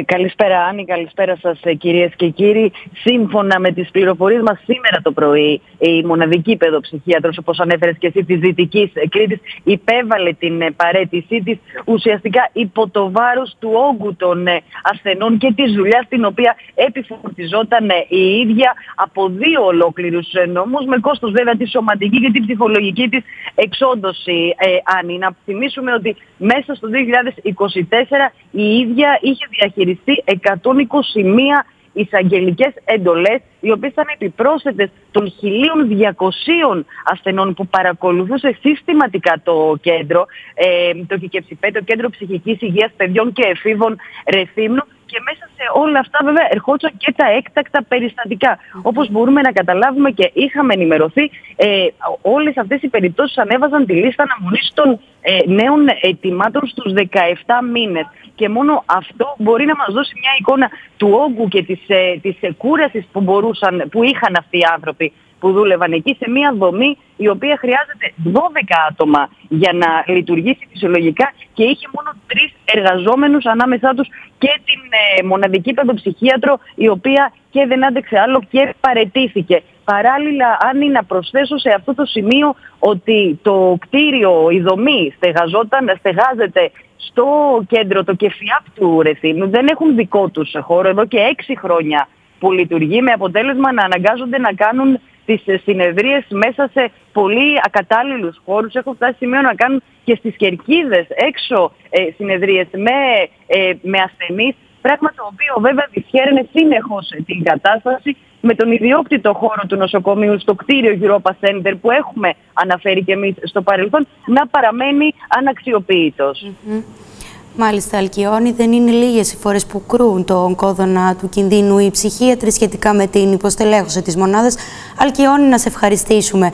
Καλησπέρα Άννη, καλησπέρα σας κυρίες και κύριοι. Σύμφωνα με τις πληροφορίες μας σήμερα το πρωί, η μοναδική παιδοψυχίατρος, όπως ανέφερες και εσύ, της Δυτικής Κρήτης, υπέβαλε την παραίτησή της ουσιαστικά υπό το βάρος του όγκου των ασθενών και της δουλειάς την οποία επιφορτιζόταν η ίδια από 2 ολόκληρους νόμους, με κόστος βέβαια τη σωματική και την ψυχολογική της εξόντωση. Άννη, να θυμίσουμε ότι μέσα στο 2024 η ίδια είχε διαχειριστεί 121 εισαγγελικές εντολές, οι οποίες ήταν επιπρόσθετες των 1.200 ασθενών που παρακολουθούσε συστηματικά το κέντρο, το ΚΚΕ, το Κέντρο Ψυχικής Υγείας Παιδιών και Εφήβων Ρεθύμνου. Και μέσα σε όλα αυτά βέβαια ερχόντουσαν και τα έκτακτα περιστατικά. Όπως μπορούμε να καταλάβουμε και είχαμε ενημερωθεί, όλες αυτές οι περιπτώσεις ανέβαζαν τη λίστα αναμονής των νέων αιτημάτων στους 17 μήνες. Και μόνο αυτό μπορεί να μας δώσει μια εικόνα του όγκου και της κούρασης που είχαν αυτοί οι άνθρωποι που δούλευαν εκεί, σε μια δομή η οποία χρειάζεται 12 άτομα για να λειτουργήσει φυσιολογικά και είχε μόνο 3 εργαζόμενους, ανάμεσά τους και την μοναδική παιδοψυχίατρο, η οποία και δεν άντεξε άλλο και παραιτήθηκε. Παράλληλα, Άννη, να προσθέσω σε αυτό το σημείο ότι το κτίριο, η δομή στεγάζεται στο κέντρο, το ΚΕΦΙΑΠ του Ρεθύμνου, δεν έχουν δικό τους χώρο εδώ και 6 χρόνια που λειτουργεί, με αποτέλεσμα να αναγκάζονται να κάνουν τις συνεδρίες μέσα σε πολύ ακατάλληλους χώρους. Έχουν φτάσει σημείο να κάνουν και στις κερκίδες έξω συνεδρίες με ασθενείς, πράγμα το οποίο βέβαια δυσχέραινε συνεχώς την κατάσταση, με τον ιδιόκτητο χώρο του νοσοκομείου στο κτίριο Europa Center που έχουμε αναφέρει και εμείς στο παρελθόν να παραμένει αναξιοποιητός. Μάλιστα, Αλκιόνη, δεν είναι λίγες οι φορές που κρούν τον κόδωνα του κινδύνου οι ψυχίατροι σχετικά με την υποστελέχωση της μονάδας. Αλκιόνη, να σε ευχαριστήσουμε.